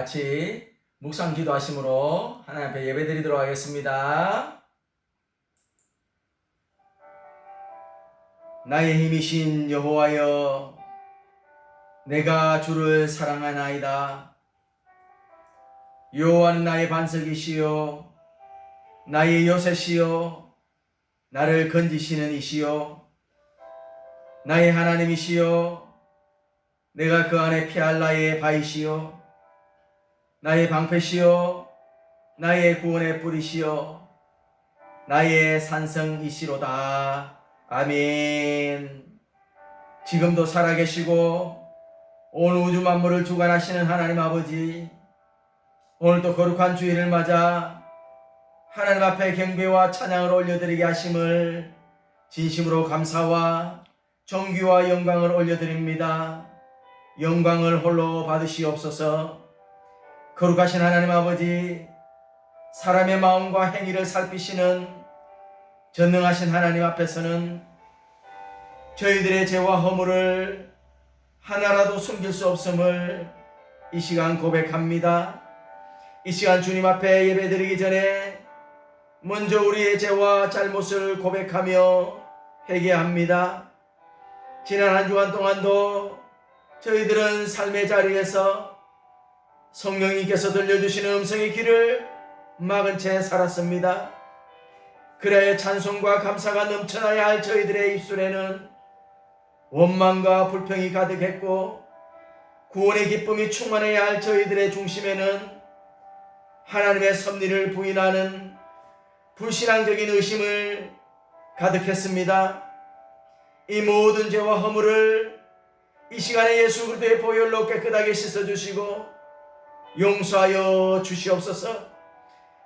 같이 묵상 기도하심으로 하나님 앞에 예배드리도록 하겠습니다. 나의 힘이신 여호와여, 내가 주를 사랑하나이다. 여호와는 나의 반석이시요 나의 요새시요 나를 건지시는 이시요 나의 하나님이시요 내가 그 안에 피할 나의 바위시요 나의 방패시요 나의 구원의 뿌리시요 나의 산성이시로다. 아멘. 지금도 살아계시고 온 우주 만물을 주관하시는 하나님 아버지, 오늘도 거룩한 주일을 맞아 하나님 앞에 경배와 찬양을 올려드리게 하심을 진심으로 감사와 존귀와 영광을 올려드립니다. 영광을 홀로 받으시옵소서. 거룩하신 하나님 아버지, 사람의 마음과 행위를 살피시는 전능하신 하나님 앞에서는 저희들의 죄와 허물을 하나라도 숨길 수 없음을 이 시간 고백합니다. 이 시간 주님 앞에 예배드리기 전에 먼저 우리의 죄와 잘못을 고백하며 회개합니다. 지난 한 주간 동안도 저희들은 삶의 자리에서 성령님께서 들려주시는 음성의 길을 막은 채 살았습니다. 그래야 찬송과 감사가 넘쳐나야 할 저희들의 입술에는 원망과 불평이 가득했고, 구원의 기쁨이 충만해야 할 저희들의 중심에는 하나님의 섭리를 부인하는 불신앙적인 의심을 가득했습니다. 이 모든 죄와 허물을 이 시간에 예수 그리스도의 보혈로 깨끗하게 씻어주시고 용서하여 주시옵소서.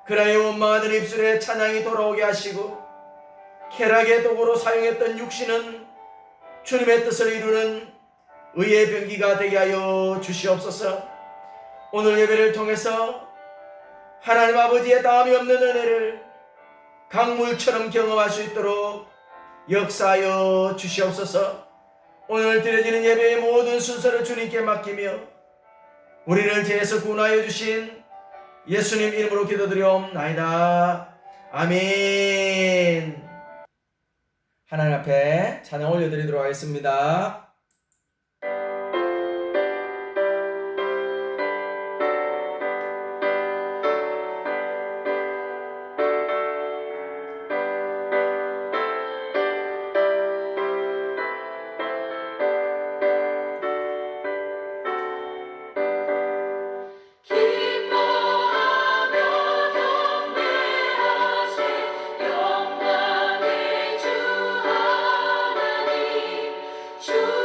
그라의 원망하는 입술에 찬양이 돌아오게 하시고, 쾌락의 도구로 사용했던 육신은 주님의 뜻을 이루는 의의 병기가 되게 하여 주시옵소서. 오늘 예배를 통해서 하나님 아버지의 다함이 없는 은혜를 강물처럼 경험할 수 있도록 역사하여 주시옵소서. 오늘 드려지는 예배의 모든 순서를 주님께 맡기며 우리를 죄에서 구원하여 주신 예수님 이름으로 기도드리옵나이다. 아멘. 하나님 앞에 찬양 올려드리도록 하겠습니다. 주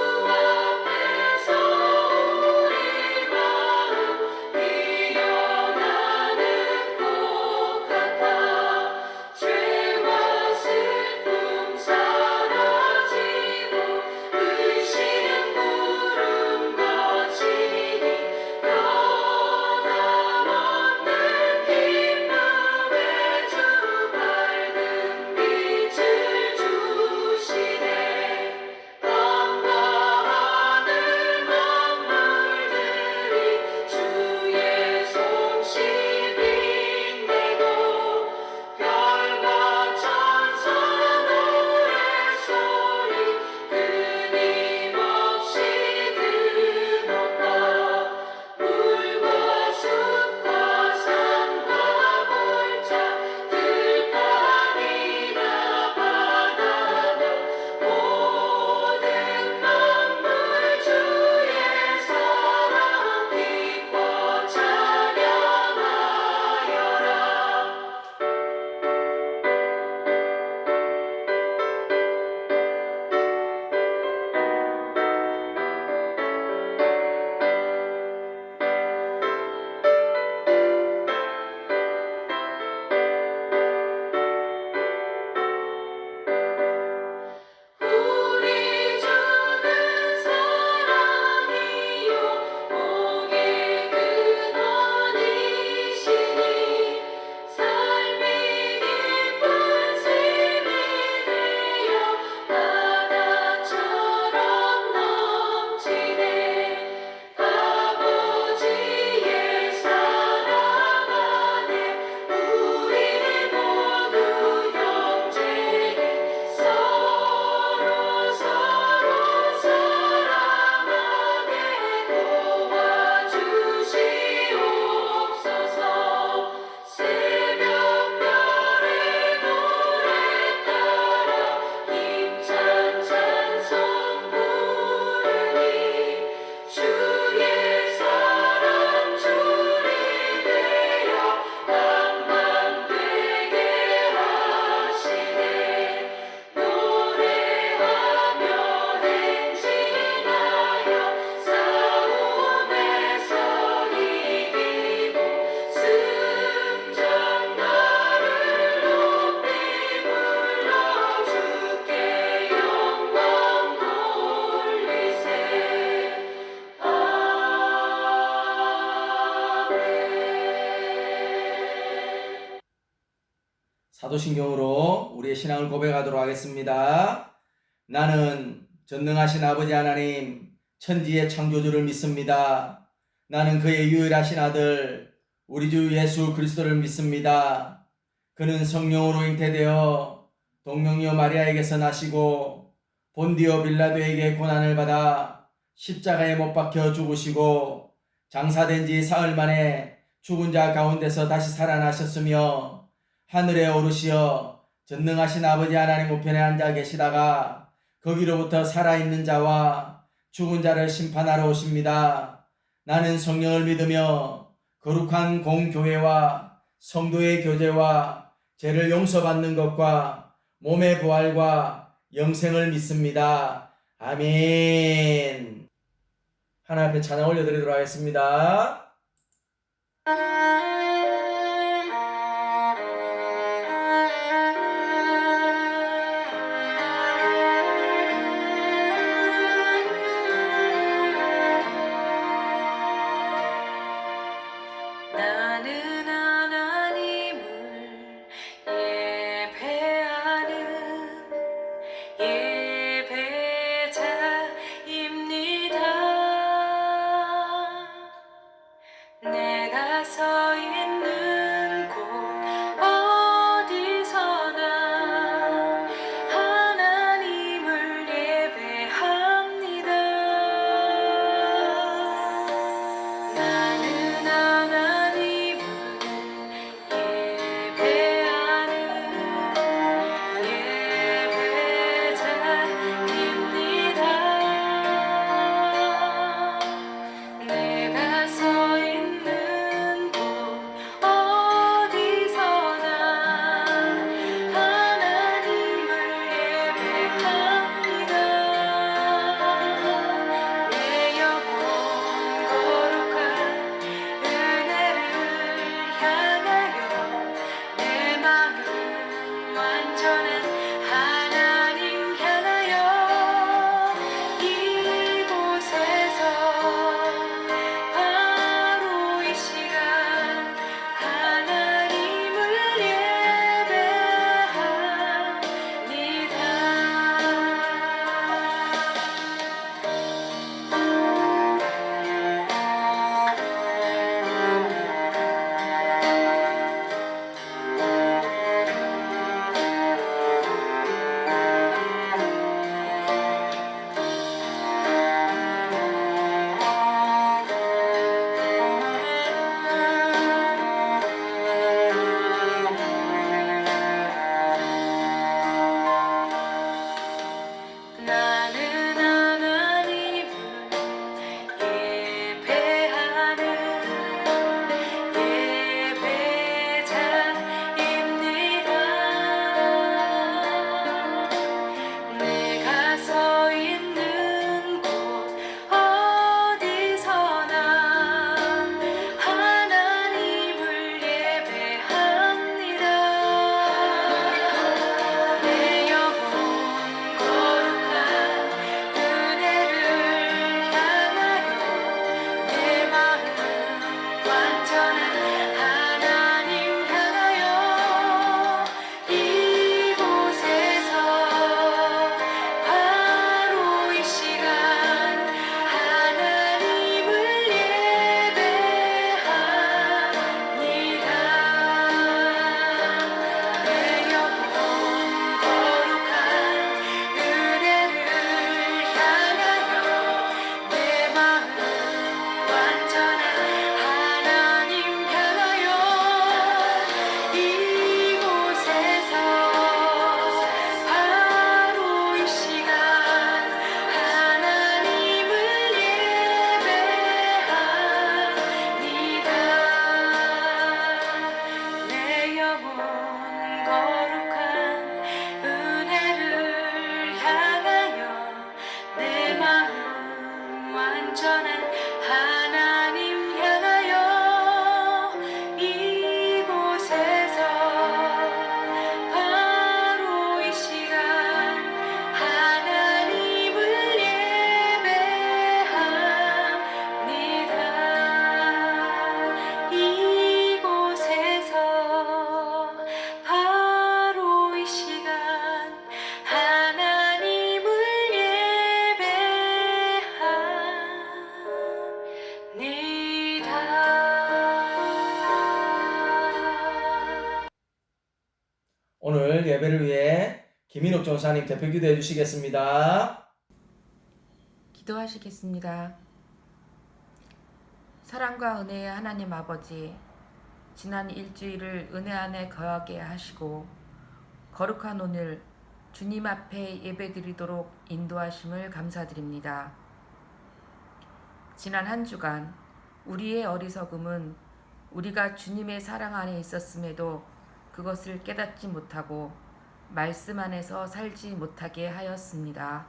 사도신경으로 우리의 신앙을 고백하도록 하겠습니다. 나는 전능하신 아버지 하나님, 천지의 창조주를 믿습니다. 나는 그의 유일하신 아들, 우리 주 예수 그리스도를 믿습니다. 그는 성령으로 잉태되어 동정녀 마리아에게서 나시고 본디오 빌라도에게 고난을 받아 십자가에 못 박혀 죽으시고 장사된 지 사흘 만에 죽은 자 가운데서 다시 살아나셨으며 하늘에 오르시어 전능하신 아버지 하나님 우편에 앉아 계시다가 거기로부터 살아있는 자와 죽은 자를 심판하러 오십니다. 나는 성령을 믿으며 거룩한 공교회와 성도의 교제와 죄를 용서받는 것과 몸의 부활과 영생을 믿습니다. 아멘. 하나님 앞에 찬양 올려드리도록 하겠습니다. 나는 하나님을 예배하는 예배자입니다. 내가 서 있는 곳 어디서나 하나님을 예배합니다. 나는 하나님을 예배하는 예배자입니다. 내가 서 있는 곳 어디서나 하나님을 예배합니다. 내 영혼 거룩한 은혜를 향하여 내 마음 완전한 하나님 향하여 이곳에서 바로 이 시간 하나님을 예배합니다. 예배를 위해 김인욱 전사님 대표 기도해 주시겠습니다. 기도하시겠습니다. 사랑과 은혜의 하나님 아버지, 지난 일주일을 은혜 안에 거하게 하시고 거룩한 오늘 주님 앞에 예배드리도록 인도하심을 감사드립니다. 지난 한 주간 우리의 어리석음은 우리가 주님의 사랑 안에 있었음에도 그것을 깨닫지 못하고 말씀 안에서 살지 못하게 하였습니다.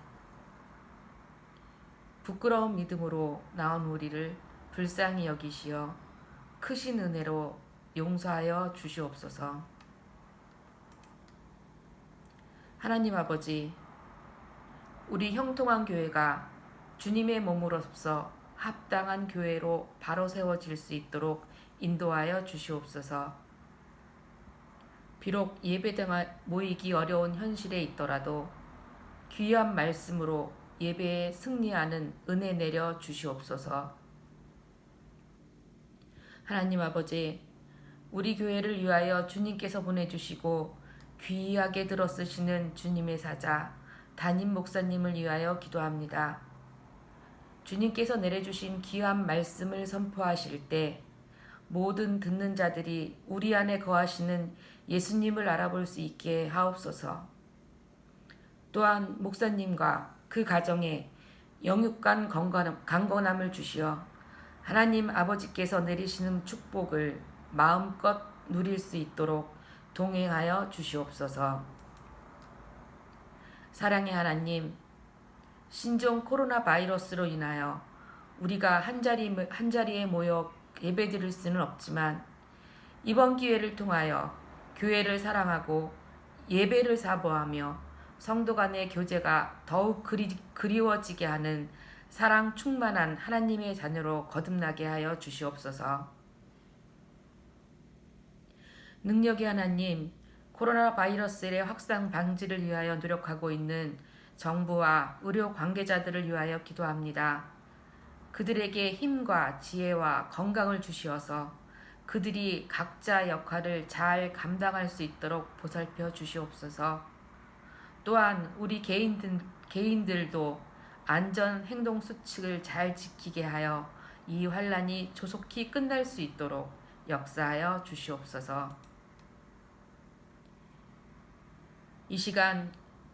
부끄러운 믿음으로 나온 우리를 불쌍히 여기시어 크신 은혜로 용서하여 주시옵소서. 하나님 아버지, 우리 형통한 교회가 주님의 몸으로서 합당한 교회로 바로 세워질 수 있도록 인도하여 주시옵소서. 비록 예배당에 모이기 어려운 현실에 있더라도 귀한 말씀으로 예배에 승리하는 은혜 내려 주시옵소서. 하나님 아버지, 우리 교회를 위하여 주님께서 보내주시고 귀하게 들어쓰시는 주님의 사자 담임 목사님을 위하여 기도합니다. 주님께서 내려주신 귀한 말씀을 선포하실 때 모든 듣는 자들이 우리 안에 거하시는 예수님을 알아볼 수 있게 하옵소서. 또한 목사님과 그 가정에 영육간 강건함을 주시어 하나님 아버지께서 내리시는 축복을 마음껏 누릴 수 있도록 동행하여 주시옵소서. 사랑의 하나님, 신종 코로나 바이러스로 인하여 우리가 한 자리에 모여 예배드릴 수는 없지만 이번 기회를 통하여 교회를 사랑하고 예배를 사모하며 성도 간의 교제가 더욱 그리워지게 하는 사랑 충만한 하나님의 자녀로 거듭나게 하여 주시옵소서. 능력의 하나님, 코로나 바이러스의 확산 방지를 위하여 노력하고 있는 정부와 의료 관계자들을 위하여 기도합니다. 그들에게 힘과 지혜와 건강을 주시어서 그들이 각자 역할을 잘 감당할 수 있도록 보살펴 주시옵소서. 또한 우리 개인들도 안전 행동 수칙을 잘 지키게 하여 이 환란이 조속히 끝날 수 있도록 역사하여 주시옵소서. 이 시간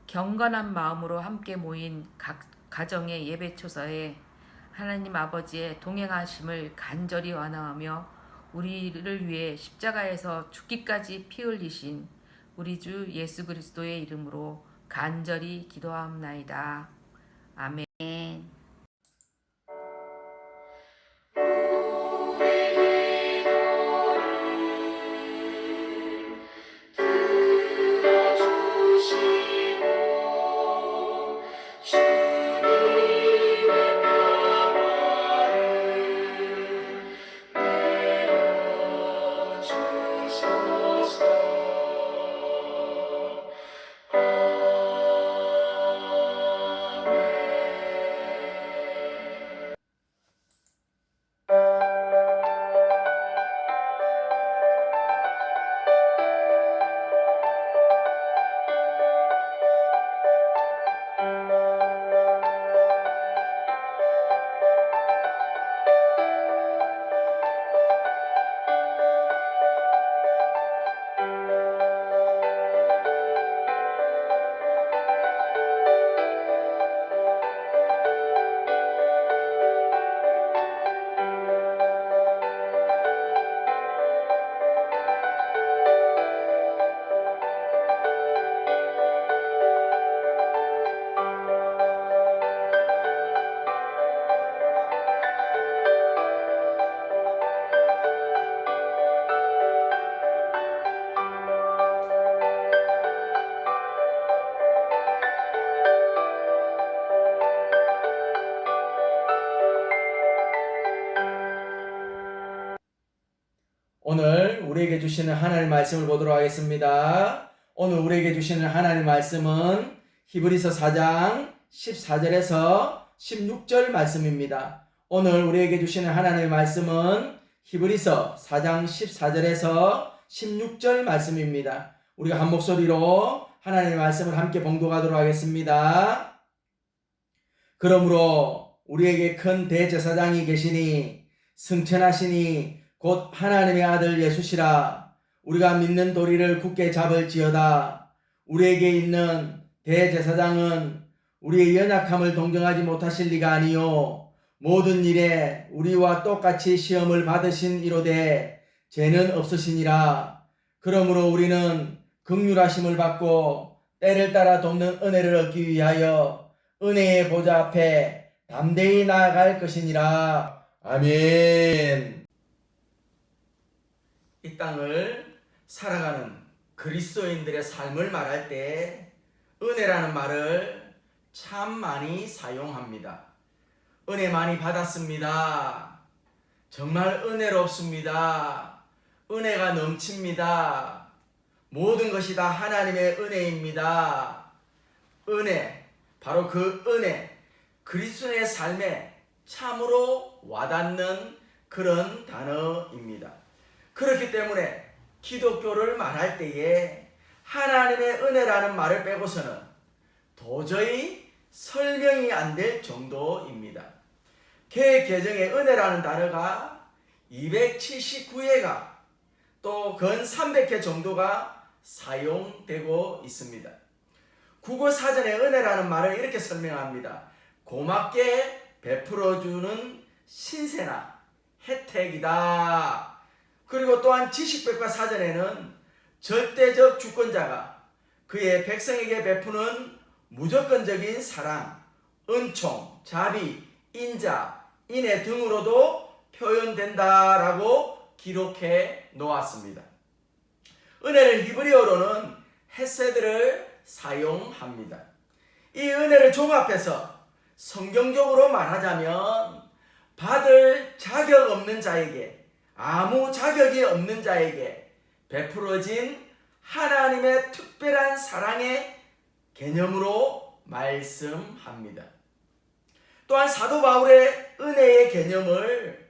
경건한 마음으로 함께 모인 각 가정의 예배 초서에 하나님 아버지의 동행하심을 간절히 원하며 우리를 위해 십자가에서 죽기까지 피 흘리신 우리 주 예수 그리스도의 이름으로 간절히 기도하옵나이다. 아멘. 오늘 우리에게 주시는 하나님의 말씀을 보도록 하겠습니다. 오늘 우리에게 주시는 하나님의 말씀은 히브리서 4장 14절에서 16절 말씀입니다. 오늘 우리에게 주시는 하나님의 말씀은 히브리서 4장 14절에서 16절 말씀입니다. 우리가 한 목소리로 하나님의 말씀을 함께 봉독하도록 하겠습니다. 그러므로 우리에게 큰 대제사장이 계시니 승천하시니 곧 하나님의 아들 예수시라. 우리가 믿는 도리를 굳게 잡을지어다. 우리에게 있는 대제사장은 우리의 연약함을 동정하지 못하실 리가 아니요 모든 일에 우리와 똑같이 시험을 받으신 이로되 죄는 없으시니라. 그러므로 우리는 긍휼하심을 받고 때를 따라 돕는 은혜를 얻기 위하여 은혜의 보좌 앞에 담대히 나아갈 것이니라. 아멘. 이 땅을 살아가는 그리스도인들의 삶을 말할 때 은혜라는 말을 참 많이 사용합니다. 은혜 많이 받았습니다. 정말 은혜롭습니다. 은혜가 넘칩니다. 모든 것이 다 하나님의 은혜입니다. 은혜, 바로 그 은혜, 그리스도의 삶에 참으로 와닿는 그런 단어입니다. 그렇기 때문에 기독교를 말할 때에 하나님의 은혜라는 말을 빼고서는 도저히 설명이 안 될 정도입니다. 개역 개정에 은혜라는 단어가 279회가 또 근 300회 정도가 사용되고 있습니다. 국어 사전에 은혜라는 말을 이렇게 설명합니다. 고맙게 베풀어주는 신세나 혜택이다. 그리고 또한 지식백과 사전에는 절대적 주권자가 그의 백성에게 베푸는 무조건적인 사랑, 은총, 자비, 인자, 인애 등으로도 표현된다라고 기록해 놓았습니다. 은혜를 히브리어로는 헤세드를 사용합니다. 이 은혜를 종합해서 성경적으로 말하자면 받을 자격 없는 자에게, 아무 자격이 없는 자에게 베풀어진 하나님의 특별한 사랑의 개념으로 말씀합니다. 또한 사도 바울의 은혜의 개념을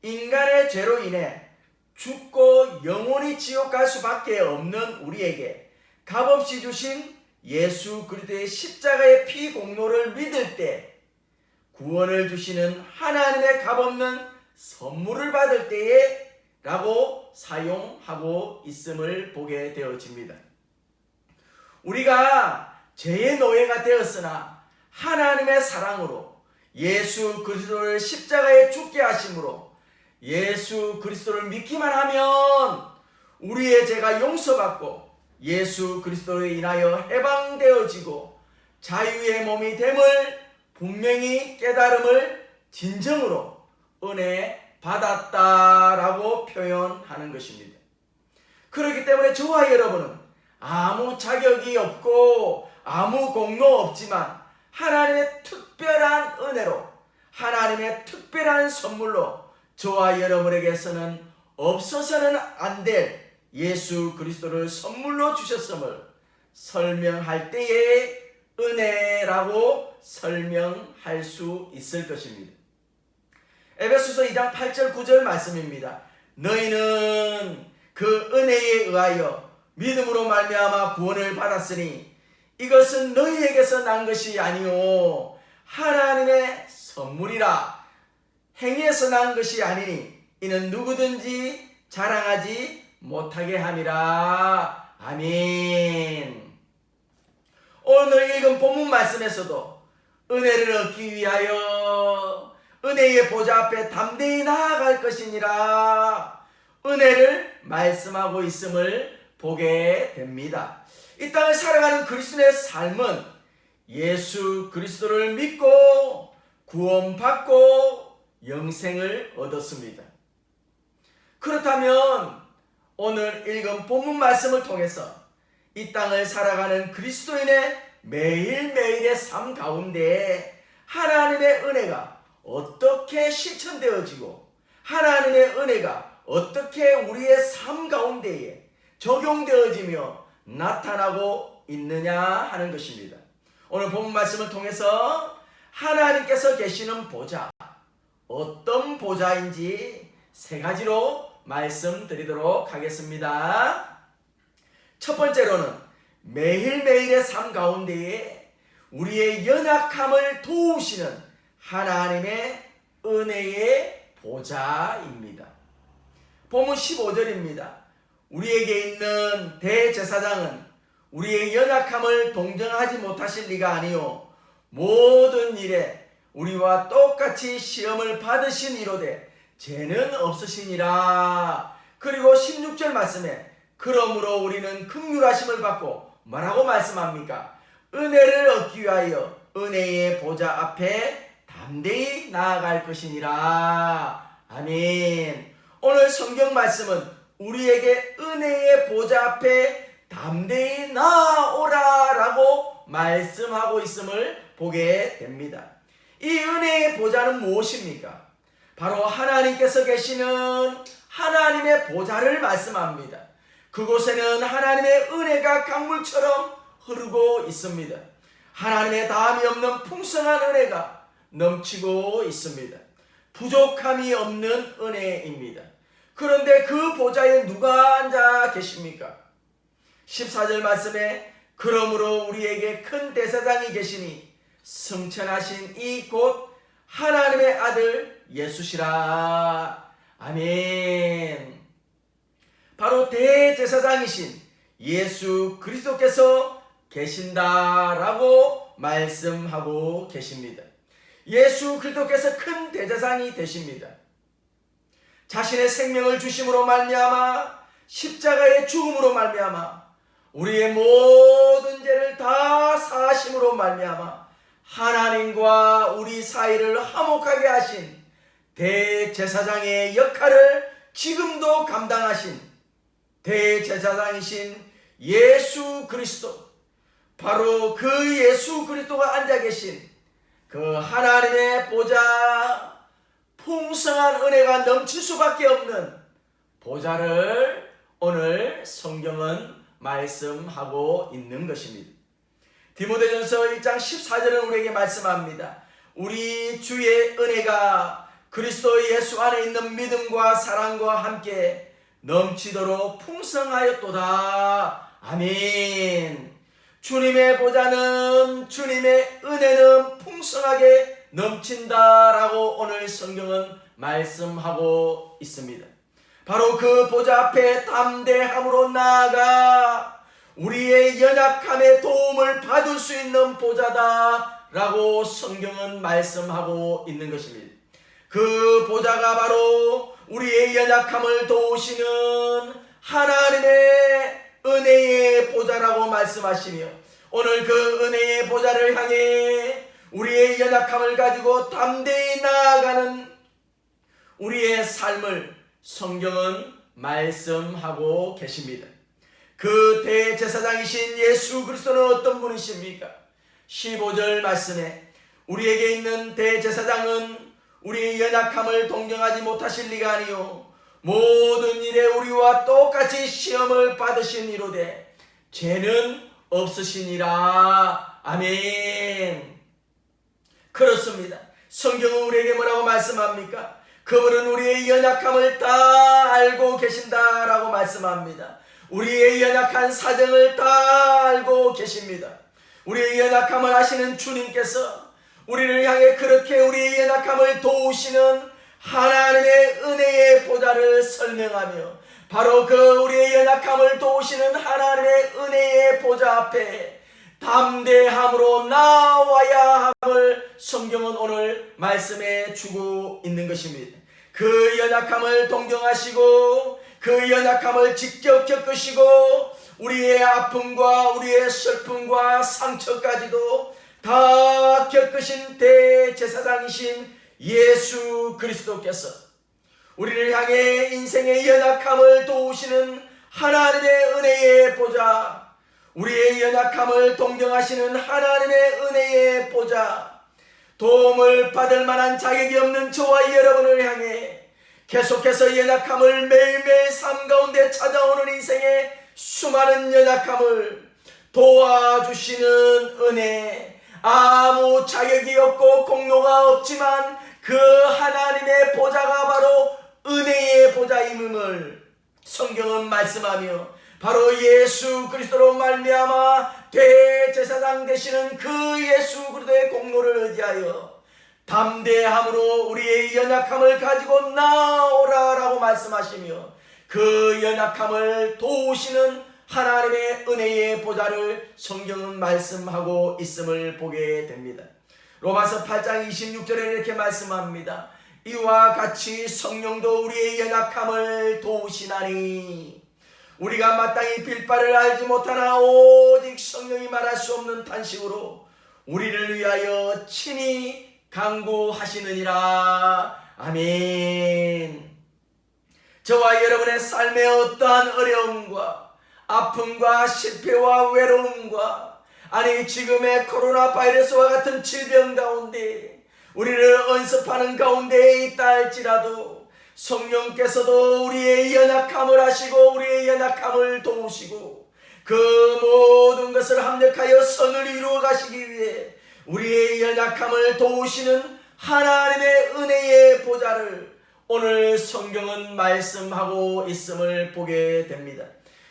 인간의 죄로 인해 죽고 영원히 지옥 갈 수밖에 없는 우리에게 값없이 주신 예수 그리스도의 십자가의 피 공로를 믿을 때 구원을 주시는 하나님의 값없는 선물을 받을 때에 라고 사용하고 있음을 보게 되어집니다. 우리가 죄의 노예가 되었으나 하나님의 사랑으로 예수 그리스도를 십자가에 죽게 하심으로 예수 그리스도를 믿기만 하면 우리의 죄가 용서받고 예수 그리스도로 인하여 해방되어지고 자유의 몸이 됨을 분명히 깨달음을 진정으로 은혜 받았다라고 표현하는 것입니다. 그렇기 때문에 저와 여러분은 아무 자격이 없고 아무 공로 없지만 하나님의 특별한 은혜로 하나님의 특별한 선물로 저와 여러분에게서는 없어서는 안 될 예수 그리스도를 선물로 주셨음을 설명할 때에 은혜라고 설명할 수 있을 것입니다. 에베소서 2장 8절 9절 말씀입니다. 너희는 그 은혜에 의하여 믿음으로 말미암아 구원을 받았으니 이것은 너희에게서 난 것이 아니요 하나님의 선물이라. 행위에서 난 것이 아니니 이는 누구든지 자랑하지 못하게 함이라. 아멘. 오늘 읽은 본문 말씀에서도 은혜를 얻기 위하여 은혜의 보좌 앞에 담대히 나아갈 것이니라 은혜를 말씀하고 있음을 보게 됩니다. 이 땅을 살아가는 그리스도의 삶은 예수 그리스도를 믿고 구원받고 영생을 얻었습니다. 그렇다면 오늘 읽은 본문 말씀을 통해서 이 땅을 살아가는 그리스도인의 매일매일의 삶 가운데 하나님의 은혜가 어떻게 실천되어지고 하나님의 은혜가 어떻게 우리의 삶 가운데에 적용되어지며 나타나고 있느냐 하는 것입니다. 오늘 본문 말씀을 통해서 하나님께서 계시는 보좌, 어떤 보좌인지 세 가지로 말씀드리도록 하겠습니다. 첫 번째로는 매일매일의 삶 가운데에 우리의 연약함을 도우시는 하나님의 은혜의 보좌입니다. 본문 15절입니다. 우리에게 있는 대제사장은 우리의 연약함을 동정하지 못하실 리가 아니요 모든 일에 우리와 똑같이 시험을 받으신 이로되 죄는 없으시니라. 그리고 16절 말씀에 그러므로 우리는 긍휼하심을 받고 뭐라고 말씀합니까? 은혜를 얻기 위하여 은혜의 보좌 앞에 담대히 나아갈 것이니라. 아멘. 오늘 성경 말씀은 우리에게 은혜의 보좌 앞에 담대히 나아오라 라고 말씀하고 있음을 보게 됩니다. 이 은혜의 보좌는 무엇입니까? 바로 하나님께서 계시는 하나님의 보좌를 말씀합니다. 그곳에는 하나님의 은혜가 강물처럼 흐르고 있습니다. 하나님의 다함이 없는 풍성한 은혜가 넘치고 있습니다. 부족함이 없는 은혜입니다. 그런데 그 보좌에 누가 앉아 계십니까? 14절 말씀에 그러므로 우리에게 큰 대제사장이 계시니 승천하신 이 곧 하나님의 아들 예수시라. 아멘. 바로 대제사장이신 예수 그리스도께서 계신다라고 말씀하고 계십니다. 예수 그리스도께서 큰 대제사장이 되십니다. 자신의 생명을 주심으로 말미암아 십자가의 죽음으로 말미암아 우리의 모든 죄를 다 사하심으로 말미암아 하나님과 우리 사이를 화목하게 하신 대제사장의 역할을 지금도 감당하신 대제사장이신 예수 그리스도, 바로 그 예수 그리스도가 앉아 계신 그 하나님의 보좌, 풍성한 은혜가 넘칠 수밖에 없는 보좌를 오늘 성경은 말씀하고 있는 것입니다. 디모데전서 1장 14절은 우리에게 말씀합니다. 우리 주의 은혜가 그리스도 예수 안에 있는 믿음과 사랑과 함께 넘치도록 풍성하였도다. 아멘. 주님의 보좌는, 주님의 은혜는 풍성하게 넘친다라고 오늘 성경은 말씀하고 있습니다. 바로 그 보좌 앞에 담대함으로 나아가 우리의 연약함에 도움을 받을 수 있는 보좌다라고 성경은 말씀하고 있는 것입니다. 그 보좌가 바로 우리의 연약함을 도우시는 하나님의 은혜의 보좌라고 말씀하시며, 오늘 그 은혜의 보좌를 향해 우리의 연약함을 가지고 담대히 나아가는 우리의 삶을 성경은 말씀하고 계십니다. 그 대제사장이신 예수 그리스도는 어떤 분이십니까? 15절 말씀에 우리에게 있는 대제사장은 우리의 연약함을 동정하지 못하실 리가 아니요 모든 일에 우리와 똑같이 시험을 받으신 이로되 죄는 없으시니라. 아멘. 그렇습니다. 성경은 우리에게 뭐라고 말씀합니까? 그분은 우리의 연약함을 다 알고 계신다라고 말씀합니다. 우리의 연약한 사정을 다 알고 계십니다. 우리의 연약함을 아시는 주님께서 우리를 향해 그렇게 우리의 연약함을 도우시는 하나님의 은혜의 보좌를 설명하며, 바로 그 우리의 연약함을 도우시는 하나님의 은혜의 보좌 앞에 담대함으로 나와야 함을 성경은 오늘 말씀해 주고 있는 것입니다. 그 연약함을 동정하시고 그 연약함을 직접 겪으시고 우리의 아픔과 우리의 슬픔과 상처까지도 다 겪으신 대제사장이신 예수 그리스도께서 우리를 향해 인생의 연약함을 도우시는 하나님의 은혜의 보좌, 우리의 연약함을 동정하시는 하나님의 은혜의 보좌, 도움을 받을 만한 자격이 없는 저와 여러분을 향해 계속해서 연약함을 매일매일 삶 가운데 찾아오는 인생의 수많은 연약함을 도와주시는 은혜, 아무 자격이 없고 공로가 없지만 그 하나님의 보좌가 바로 은혜의 보좌임을 성경은 말씀하며, 바로 예수 그리스도로 말미암아 대제사장 되시는 그 예수 그리스도의 공로를 의지하여 담대함으로 우리의 연약함을 가지고 나오라라고 말씀하시며 그 연약함을 도우시는 하나님의 은혜의 보좌를 성경은 말씀하고 있음을 보게 됩니다. 로마서 8장 26절에 이렇게 말씀합니다. 이와 같이 성령도 우리의 연약함을 도우시나니 우리가 마땅히 빌바를 알지 못하나 오직 성령이 말할 수 없는 탄식으로 우리를 위하여 친히 간구하시느니라. 아멘. 저와 여러분의 삶의 어떠한 어려움과 아픔과 실패와 외로움과 아니 지금의 코로나 바이러스와 같은 질병 가운데 우리를 언습하는 가운데에 있다 할지라도 성령께서도 우리의 연약함을 아시고 우리의 연약함을 도우시고 그 모든 것을 합력하여 선을 이루어 가시기 위해 우리의 연약함을 도우시는 하나님의 은혜의 보좌를 오늘 성경은 말씀하고 있음을 보게 됩니다.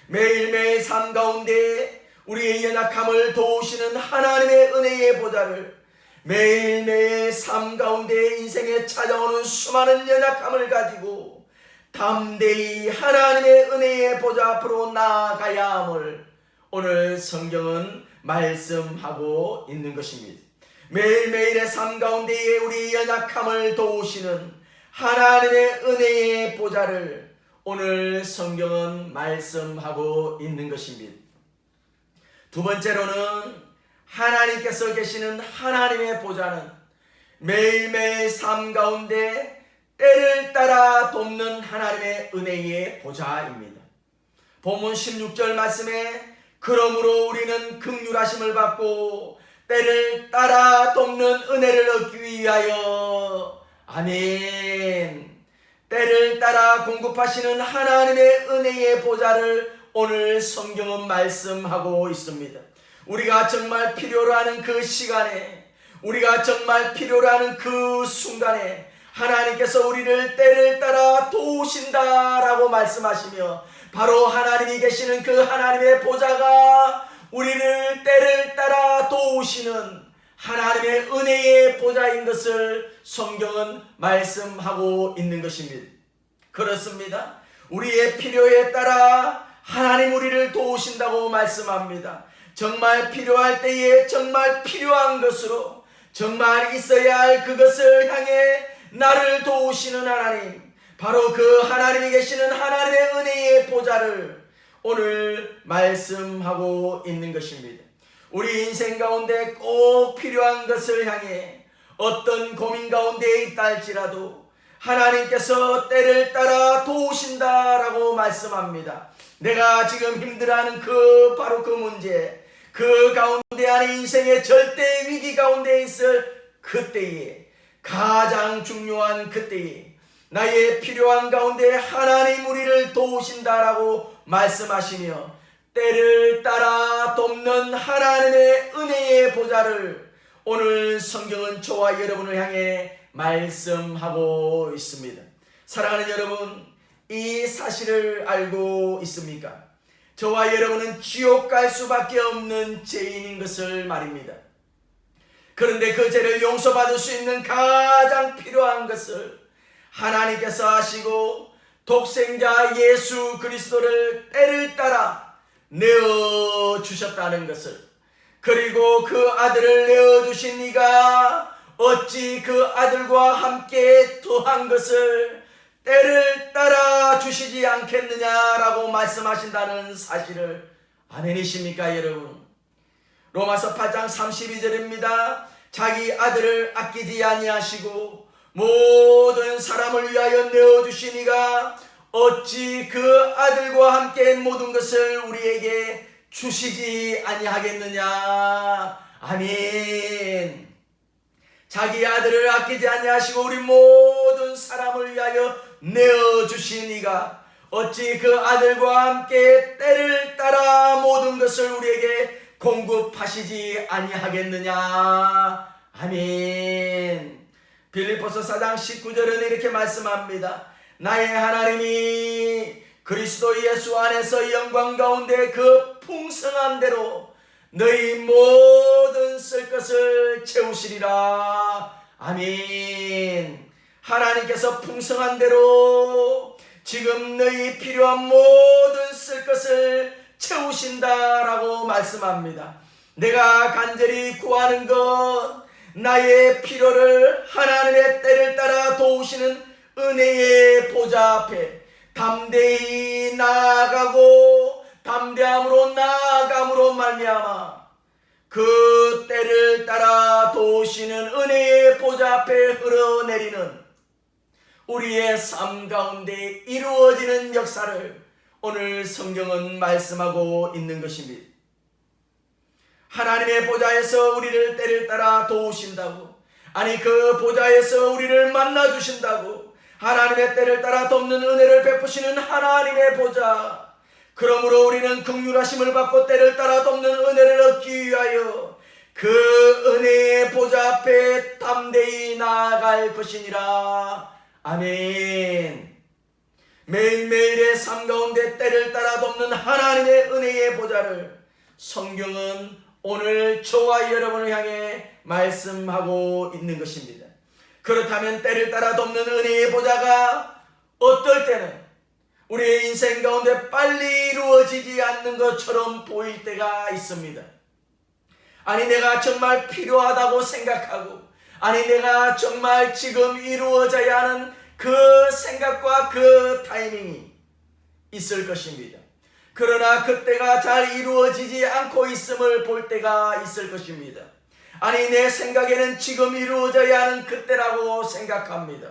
매일매일 삶 가운데 우리의 연약함을 도우시는 하나님의 은혜의 보좌를 매일매일 삶 가운데 인생에 찾아오는 수많은 연약함을 가지고 담대히 하나님의 은혜의 보좌 앞으로 나아가야 함을 오늘 성경은 말씀하고 있는 것입니다. 매일매일의 삶 가운데에 우리 연약함을 도우시는 하나님의 은혜의 보좌를 오늘 성경은 말씀하고 있는 것입니다. 두 번째로는 하나님께서 계시는 하나님의 보좌는 매일매일 삶 가운데 때를 따라 돕는 하나님의 은혜의 보좌입니다. 본문 16절 말씀에 그러므로 우리는 긍휼하심을 받고 때를 따라 돕는 은혜를 얻기 위하여 아멘. 때를 따라 공급하시는 하나님의 은혜의 보좌를 오늘 성경은 말씀하고 있습니다. 우리가 정말 필요로 하는 그 시간에 우리가 정말 필요로 하는 그 순간에 하나님께서 우리를 때를 따라 도우신다라고 말씀하시며 바로 하나님이 계시는 그 하나님의 보좌가 우리를 때를 따라 도우시는 하나님의 은혜의 보좌인 것을 성경은 말씀하고 있는 것입니다. 그렇습니다. 우리의 필요에 따라 하나님 우리를 도우신다고 말씀합니다. 정말 필요할 때에 정말 필요한 것으로 정말 있어야 할 그것을 향해 나를 도우시는 하나님, 바로 그 하나님이 계시는 하나님의 은혜의 보좌를 오늘 말씀하고 있는 것입니다. 우리 인생 가운데 꼭 필요한 것을 향해 어떤 고민 가운데 있다 할지라도 하나님께서 때를 따라 도우신다라고 말씀합니다. 내가 지금 힘들어하는 바로 그 문제, 그 가운데 안에 인생의 절대 위기 가운데 있을 그때에 가장 중요한 그때에 나의 필요한 가운데 하나님 우리를 도우신다라고 말씀하시며 때를 따라 돕는 하나님의 은혜의 보좌를 오늘 성경은 저와 여러분을 향해 말씀하고 있습니다. 사랑하는 여러분, 이 사실을 알고 있습니까? 저와 여러분은 지옥 갈 수밖에 없는 죄인인 것을 말입니다. 그런데 그 죄를 용서받을 수 있는 가장 필요한 것을 하나님께서 하시고 독생자 예수 그리스도를 때를 따라 내어주셨다는 것을, 그리고 그 아들을 내어주신 이가 어찌 그 아들과 함께 더한 것을 때를 따라 주시지 않겠느냐라고 말씀하신다는 사실을 아멘이십니까 여러분? 로마서 8장 32절입니다. 자기 아들을 아끼지 아니하시고 모든 사람을 위하여 내어주신 이가 어찌 그 아들과 함께 모든 것을 우리에게 주시지 아니하겠느냐. 아멘. 자기 아들을 아끼지 아니하시고 우리 모든 사람을 위하여 내어주신 이가 어찌 그 아들과 함께 때를 따라 모든 것을 우리에게 공급하시지 아니하겠느냐. 아멘. 빌립보서 4장 19절은 이렇게 말씀합니다. 나의 하나님이 그리스도 예수 안에서 영광 가운데 그 풍성한 대로 너희 모든 쓸 것을 채우시리라. 아멘. 하나님께서 풍성한 대로 지금 너희 필요한 모든 쓸 것을 채우신다라고 말씀합니다. 내가 간절히 구하는 것, 나의 필요를 하나님의 때를 따라 도우시는 은혜의 보좌 앞에 담대히 나아가고 담대함으로 나아감으로 말미암아 그 때를 따라 도우시는 은혜의 보좌 앞에 흘러내리는 우리의 삶 가운데 이루어지는 역사를 오늘 성경은 말씀하고 있는 것입니다. 하나님의 보좌에서 우리를 때를 따라 도우신다고, 아니 그 보좌에서 우리를 만나주신다고, 하나님의 때를 따라 돕는 은혜를 베푸시는 하나님의 보좌, 그러므로 우리는 긍휼하심을 받고 때를 따라 돕는 은혜를 얻기 위하여 그 은혜의 보좌 앞에 담대히 나아갈 것이니라. 아멘. 매일매일의 삶 가운데 때를 따라 돕는 하나님의 은혜의 보좌를 성경은 오늘 저와 여러분을 향해 말씀하고 있는 것입니다. 그렇다면 때를 따라 돕는 은혜의 보좌가 어떨 때는 우리의 인생 가운데 빨리 이루어지지 않는 것처럼 보일 때가 있습니다. 아니 내가 정말 필요하다고 생각하고, 아니 내가 정말 지금 이루어져야 하는 그 생각과 그 타이밍이 있을 것입니다. 그러나 그때가 잘 이루어지지 않고 있음을 볼 때가 있을 것입니다. 아니 내 생각에는 지금 이루어져야 하는 그때라고 생각합니다.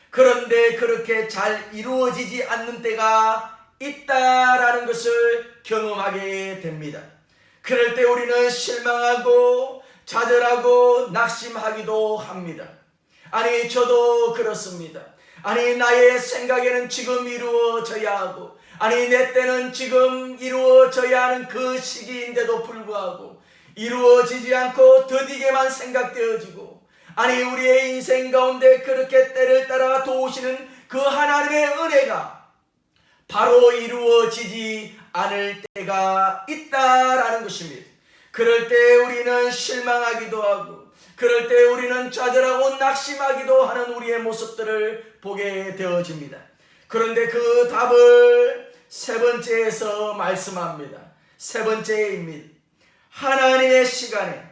그런데 그렇게 잘 이루어지지 않는 때가 있다라는 것을 경험하게 됩니다. 그럴 때 우리는 실망하고 좌절하고 낙심하기도 합니다. 아니 저도 그렇습니다. 아니 나의 생각에는 지금 이루어져야 하고, 아니 내 때는 지금 이루어져야 하는 그 시기인데도 불구하고 이루어지지 않고 더디게만 생각되어지고, 아니 우리의 인생 가운데 그렇게 때를 따라 도우시는 그 하나님의 은혜가 바로 이루어지지 않을 때가 있다라는 것입니다. 그럴 때 우리는 실망하기도 하고, 그럴 때 우리는 좌절하고 낙심하기도 하는 우리의 모습들을 보게 되어집니다. 그런데 그 답을 세 번째에서 말씀합니다. 세 번째입니다. 하나님의 시간에,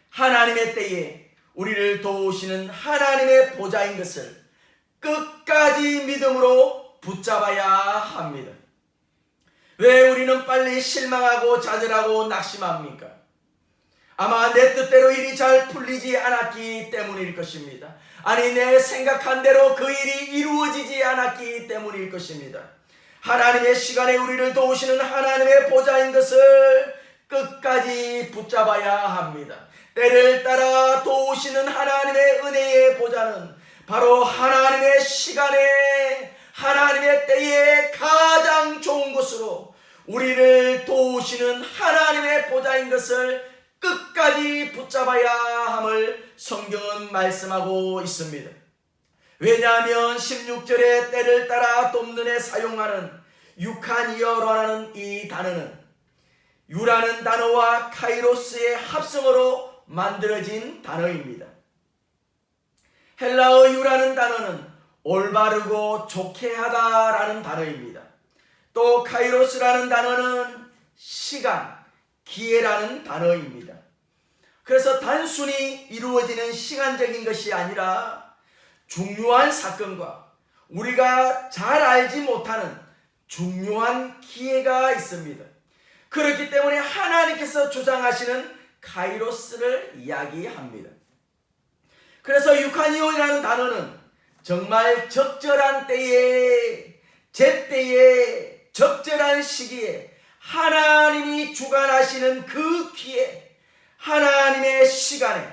하나님의 때에 우리를 도우시는 하나님의 보좌인 것을 끝까지 믿음으로 붙잡아야 합니다. 왜 우리는 빨리 실망하고 좌절하고 낙심합니까? 아마 내 뜻대로 일이 잘 풀리지 않았기 때문일 것입니다. 아니 내 생각한 대로 그 일이 이루어지지 않았기 때문일 것입니다. 하나님의 시간에 우리를 도우시는 하나님의 보좌인 것을 끝까지 붙잡아야 합니다. 때를 따라 도우시는 하나님의 은혜의 보좌는 바로 하나님의 시간에, 하나님의 때에 가장 좋은 것으로 우리를 도우시는 하나님의 보좌인 것을 끝까지 붙잡아야 함을 성경은 말씀하고 있습니다. 왜냐하면 16절에 때를 따라 돕는에 사용하는 유카니어라는 이 단어는 유라는 단어와 카이로스의 합성어로 만들어진 단어입니다. 헬라어 유라는 단어는 올바르고 좋게 하다라는 단어입니다. 또 카이로스라는 단어는 시간, 기회라는 단어입니다. 그래서 단순히 이루어지는 시간적인 것이 아니라 중요한 사건과 우리가 잘 알지 못하는 중요한 기회가 있습니다. 그렇기 때문에 하나님께서 주장하시는 카이로스를 이야기합니다. 그래서 유카니오라는 단어는 정말 적절한 때에, 제때에, 적절한 시기에 하나님이 주관하시는 그 기회, 하나님의 시간에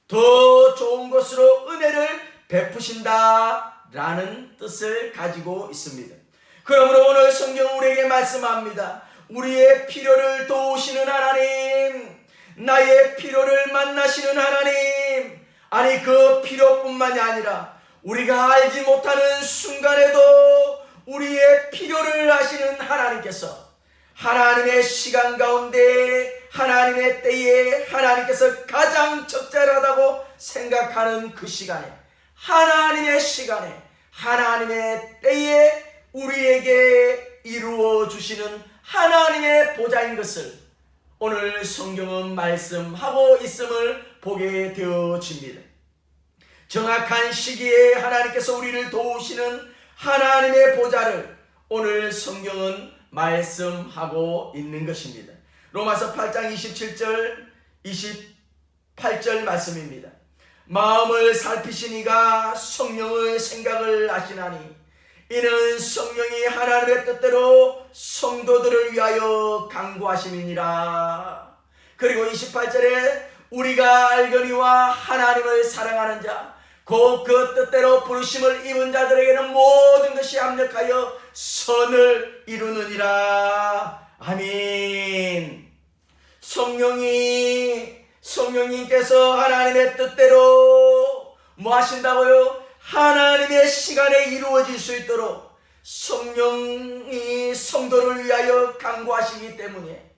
더 좋은 것으로 은혜를 베푸신다라는 뜻을 가지고 있습니다. 그러므로 오늘 성경 우리에게 말씀합니다. 우리의 필요를 도우시는 하나님, 나의 필요를 만나시는 하나님, 아니 그 필요뿐만이 아니라 우리가 알지 못하는 순간에도 우리의 필요를 아시는 하나님께서 하나님의 시간 가운데 하나님의 때에 하나님께서 가장 적절하다고 생각하는 그 시간에 하나님의 시간에 하나님의 때에 우리에게 이루어 주시는 하나님의 보좌인 것을 오늘 성경은 말씀하고 있음을 보게 되어집니다. 정확한 시기에 하나님께서 우리를 도우시는 하나님의 보좌를 오늘 성경은 말씀하고 있는 것입니다. 로마서 8장 27절 28절 말씀입니다. 마음을 살피시니가 성령의 생각을 아시나니 이는 성령이 하나님의 뜻대로 성도들을 위하여 간구하심이니라. 그리고 28절에 우리가 알거니와 하나님을 사랑하는 자 곧 그 뜻대로 부르심을 입은 자들에게는 모든 것이 합력하여 선을 이루느니라. 아멘. 성령님께서 하나님의 뜻대로 뭐 하신다고요? 하나님의 시간에 이루어질 수 있도록 성령이 성도를 위하여 간구하시기 때문에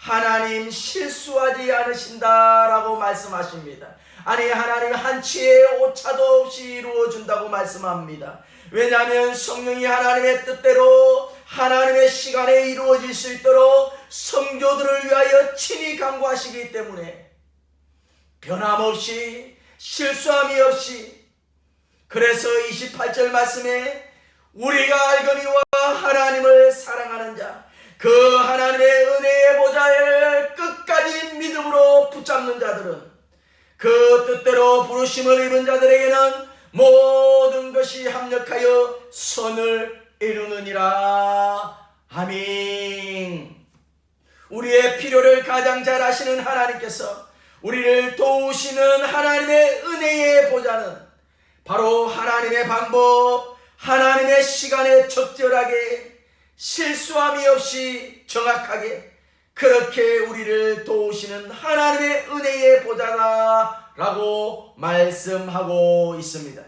하나님 실수하지 않으신다라고 말씀하십니다. 아니, 하나님 한치의 오차도 없이 이루어준다고 말씀합니다. 왜냐하면 성령이 하나님의 뜻대로 하나님의 시간에 이루어질 수 있도록 성도들을 위하여 친히 간구하시기 때문에 변함없이 실수함이 없이, 그래서 28절 말씀에 우리가 알거니와 하나님을 사랑하는 자 그 하나님의 은혜의 보좌를 끝까지 믿음으로 붙잡는 자들은 그 뜻대로 부르심을 입은 자들에게는 모든 것이 합력하여 선을 이루느니라. 아멘. 우리의 필요를 가장 잘 아시는 하나님께서 우리를 도우시는 하나님의 은혜의 보좌는 바로 하나님의 방법, 하나님의 시간에 적절하게 실수함이 없이 정확하게 그렇게 우리를 도우시는 하나님의 은혜의 보좌다라고 말씀하고 있습니다.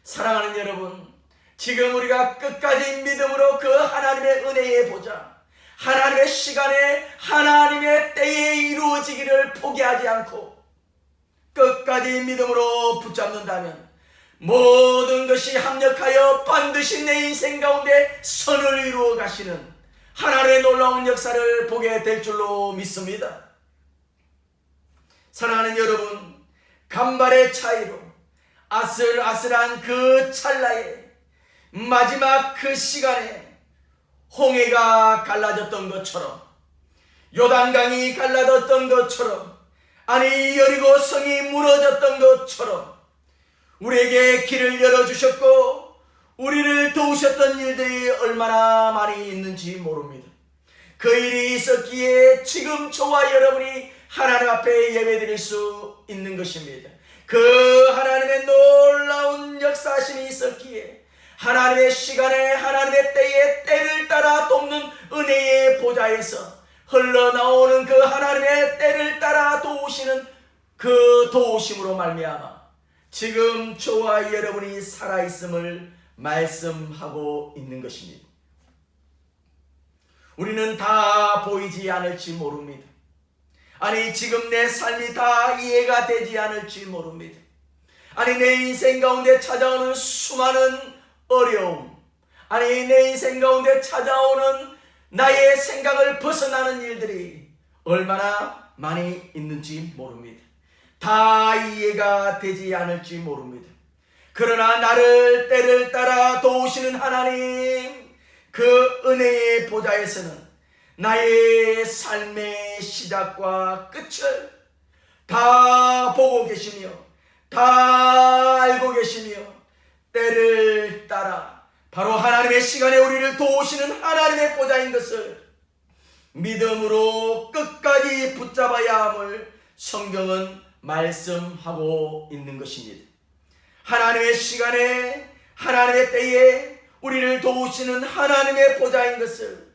사랑하는 여러분, 지금 우리가 끝까지 믿음으로 그 하나님의 은혜의 보좌, 하나님의 시간에 하나님의 때에 이루어지기를 포기하지 않고 끝까지 믿음으로 붙잡는다면 모든 것이 합력하여 반드시 내 인생 가운데 선을 이루어 가시는 하나님의 놀라운 역사를 보게 될 줄로 믿습니다. 사랑하는 여러분, 간발의 차이로 아슬아슬한 그 찰나에 마지막 그 시간에 홍해가 갈라졌던 것처럼, 요단강이 갈라졌던 것처럼, 아니 여리고 성이 무너졌던 것처럼 우리에게 길을 열어주셨고 우리를 도우셨던 일들이 얼마나 많이 있는지 모릅니다. 그 일이 있었기에 지금 저와 여러분이 하나님 앞에 예배드릴 수 있는 것입니다. 그 하나님의 놀라운 역사하심이 있었기에 하나님의 시간에 하나님의 때를 따라 돕는 은혜의 보좌에서 흘러나오는 그 하나님의 때를 따라 도우시는 그 도우심으로 말미암아 지금 저와 여러분이 살아있음을 말씀하고 있는 것입니다. 우리는 다 보이지 않을지 모릅니다. 아니, 지금 내 삶이 다 이해가 되지 않을지 모릅니다. 아니, 내 인생 가운데 찾아오는 수많은 어려움, 아니 내 인생 가운데 찾아오는 나의 생각을 벗어나는 일들이 얼마나 많이 있는지 모릅니다. 다 이해가 되지 않을지 모릅니다. 그러나 나를 때를 따라 도우시는 하나님, 그 은혜의 보좌에서는 나의 삶의 시작과 끝을 다 보고 계시며 다 알고 계시며 때를 따라 바로 하나님의 시간에 우리를 도우시는 하나님의 보좌인 것을 믿음으로 끝까지 붙잡아야 함을 성경은 말씀하고 있는 것입니다. 하나님의 시간에 하나님의 때에 우리를 도우시는 하나님의 보좌인 것을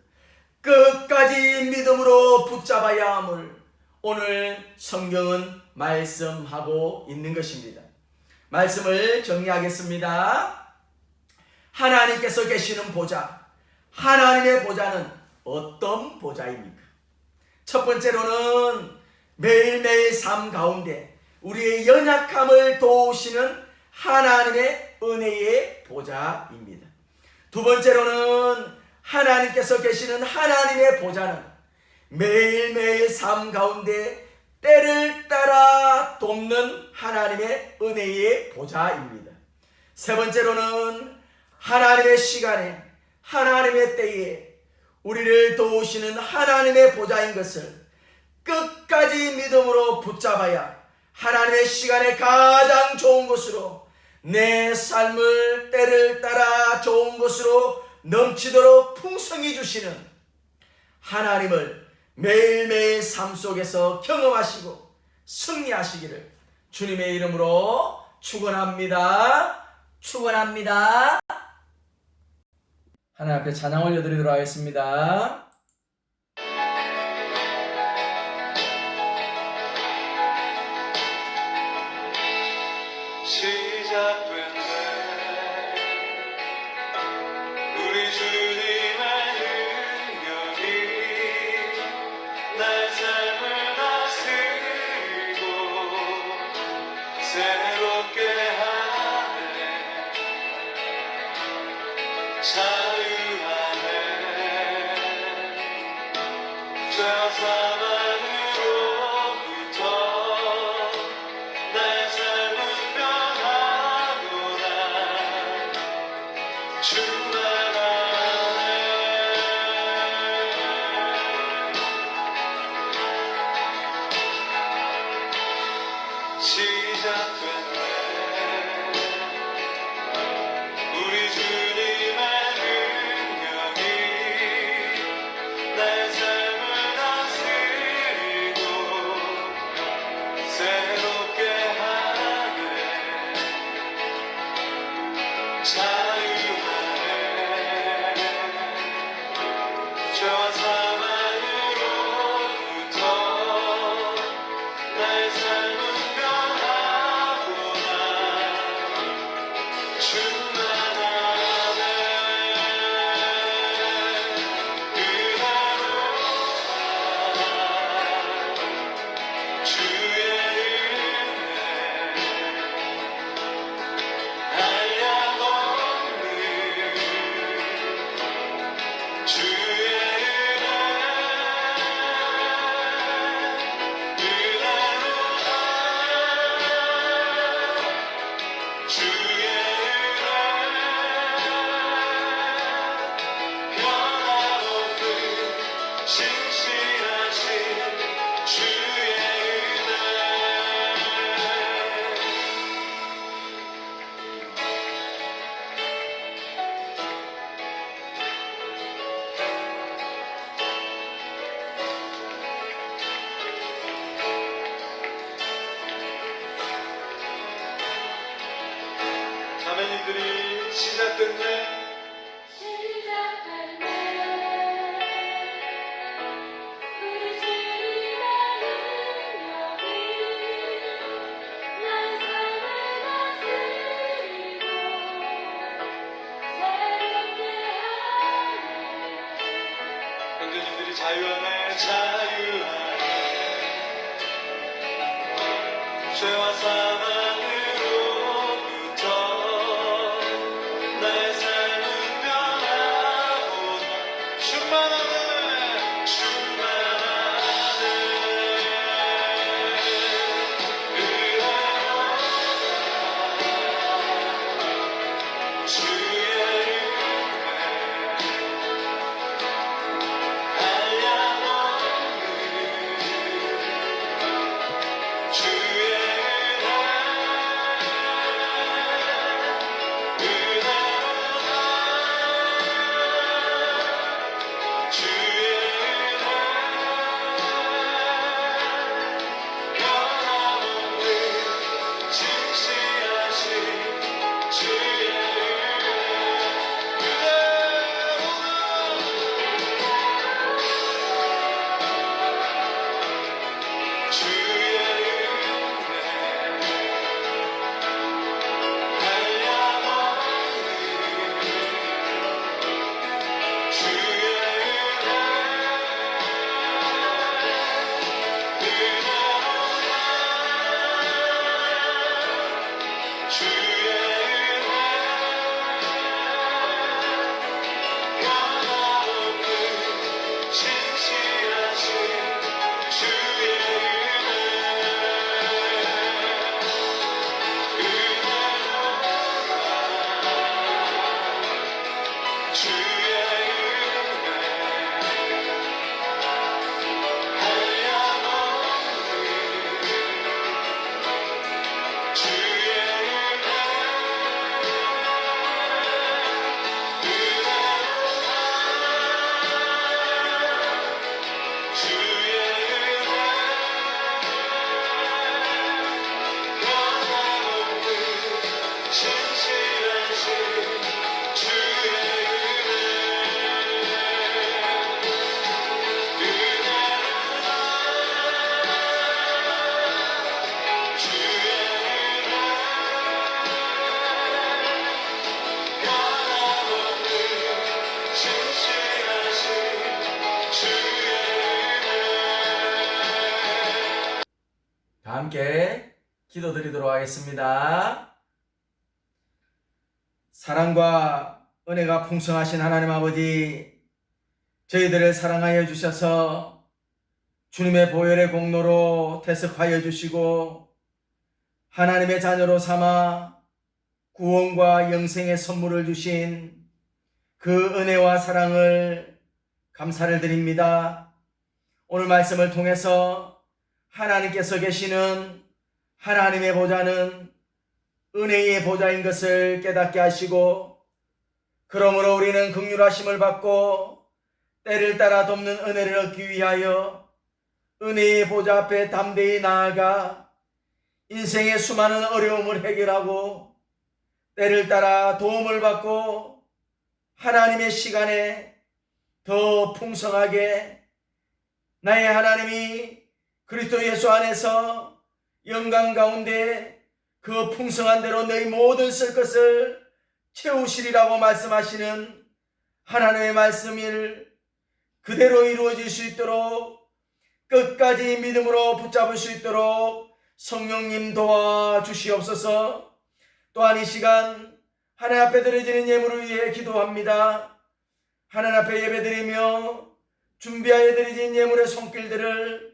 끝까지 믿음으로 붙잡아야 함을 오늘 성경은 말씀하고 있는 것입니다. 말씀을 정리하겠습니다. 하나님께서 계시는 보좌, 하나님의 보좌는 어떤 보좌입니까? 첫 번째로는 매일매일 삶 가운데 우리의 연약함을 도우시는 하나님의 은혜의 보좌입니다. 두 번째로는 하나님께서 계시는 하나님의 보좌는 매일매일 삶 가운데 때를 따라 돕는 하나님의 은혜의 보좌입니다. 세 번째로는 하나님의 시간에, 하나님의 때에 우리를 도우시는 하나님의 보좌인 것을 끝까지 믿음으로 붙잡아야 하나님의 시간에 가장 좋은 것으로, 내 삶을 때를 따라 좋은 것으로 넘치도록 풍성히 주시는 하나님을 매일매일 삶 속에서 경험하시고 승리하시기를 주님의 이름으로 축원합니다. 축원합니다. 하나님 앞에 찬양 올려드리도록 하겠습니다. 시작됐네 우리 주님의 능력이 날 삶을 다스리고 새롭게 하네 자유하네 죄와 사망으로부터 날 삶은 변하구나 충만하네 시작됐네 우리 주님의 능력이 날 삶을 다스리고 새롭게 하네 자유하네 죄와 사망으로부터 날 삶은 변하구나 충만하네 은혜로운 주의 은혜 한량없는 주의 은혜로운 주의 변함없는 신실하신 주의 은혜 자매님들이 시작됐네 시작됐네 우리 주님의 능력이 날 삶을 다스리고 새롭게 하네 형제님들이 자유하네 자유하네 죄와 사망으로부터 날 삶은 변하고 충만하네 충만하네 은혜로운 주의 은혜 한량없는 주의 은혜 다 함께 기도드리도록 하겠습니다. 사랑과 은혜가 풍성하신 하나님 아버지, 저희들을 사랑하여 주셔서 주님의 보혈의 공로로 대속하여 주시고 하나님의 자녀로 삼아 구원과 영생의 선물을 주신 그 은혜와 사랑을 감사를 드립니다. 오늘 말씀을 통해서 하나님께서 계시는 하나님의 보좌는 은혜의 보좌인 것을 깨닫게 하시고, 그러므로 우리는 긍휼하심을 받고 때를 따라 돕는 은혜를 얻기 위하여 은혜의 보좌 앞에 담대히 나아가 인생의 수많은 어려움을 해결하고 때를 따라 도움을 받고 하나님의 시간에 더 풍성하게 나의 하나님이 그리스도 예수 안에서 영광 가운데 그 풍성한 대로 너희 모든 쓸 것을 채우시리라고 말씀하시는 하나님의 말씀을 그대로 이루어질 수 있도록 끝까지 믿음으로 붙잡을 수 있도록 성령님 도와주시옵소서. 또한 이 시간 하나님 앞에 드려지는 예물을 위해 기도합니다. 하나님 앞에 예배드리며 준비하여 드려진 예물의 손길들을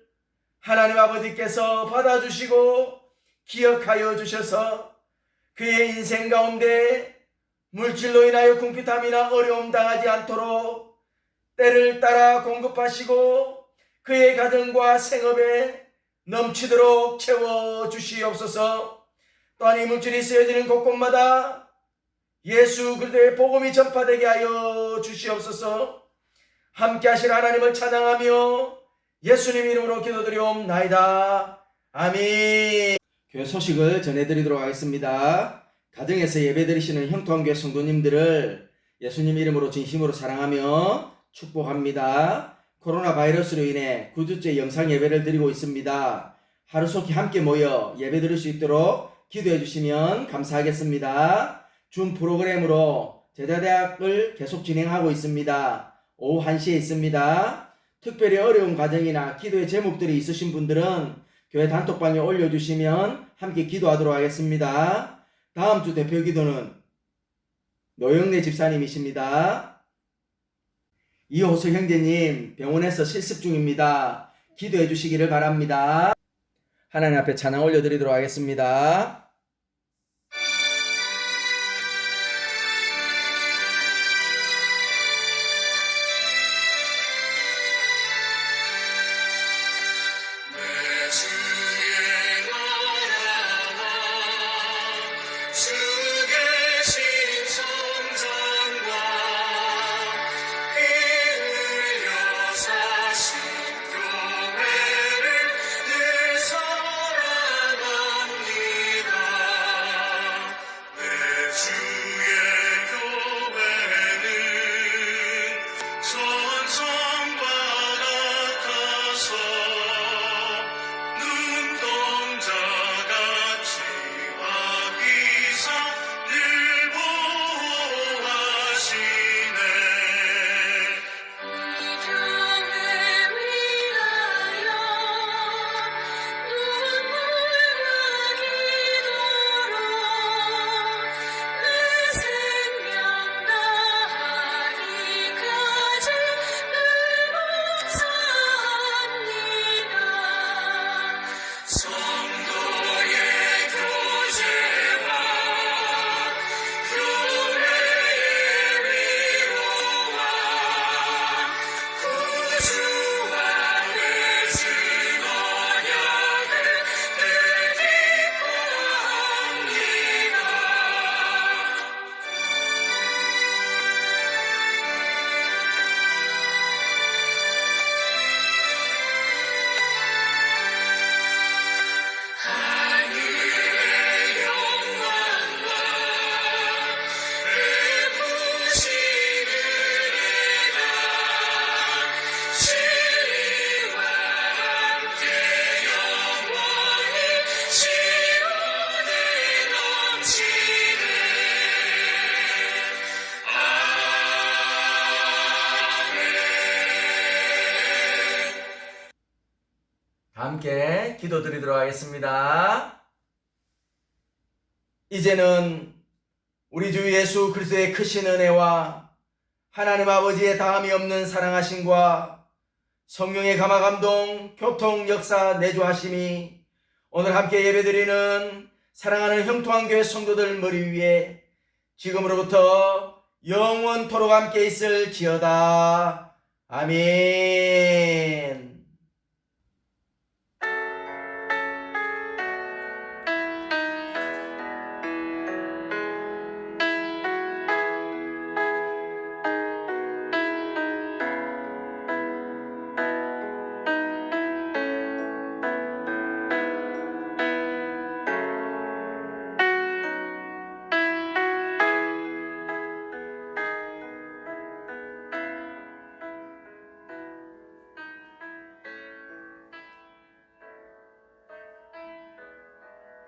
하나님 아버지께서 받아주시고 기억하여 주셔서 그의 인생 가운데 물질로 인하여 궁핍함이나 어려움 당하지 않도록 때를 따라 공급하시고 그의 가정과 생업에 넘치도록 채워주시옵소서. 또한 이 물질이 쓰여지는 곳곳마다 예수 그리스도의 복음이 전파되게 하여 주시옵소서. 함께 하실 하나님을 찬양하며 예수님 이름으로 기도드리옵나이다. 아멘. 교회 소식을 전해드리도록 하겠습니다. 가정에서 예배드리시는 형통교회 성도님들을 예수님 이름으로 진심으로 사랑하며 축복합니다. 코로나 바이러스로 인해 9주째 영상 예배를 드리고 있습니다. 하루속히 함께 모여 예배 드릴 수 있도록 기도해 주시면 감사하겠습니다. 줌 프로그램으로 제자대학을 계속 진행하고 있습니다. 오후 1시에 있습니다. 특별히 어려운 과정이나 기도의 제목들이 있으신 분들은 교회 단톡방에 올려주시면 함께 기도하도록 하겠습니다. 다음 주 대표 기도는 노영래 집사님이십니다. 이호수 형제님 병원에서 실습 중입니다. 기도해 주시기를 바랍니다. 하나님 앞에 찬양 올려드리도록 하겠습니다. 함께 위해 기도드리도록 하겠습니다. 이제는 우리 주 예수 그리스도의 크신 은혜와 하나님 아버지의 다함이 없는 사랑하심과 성령의 감화 감동 교통 역사 내주하심이 오늘 함께 예배드리는 사랑하는 형통한 교회 성도들 머리 위에 지금으로부터 영원토록 함께 있을지어다. 아멘.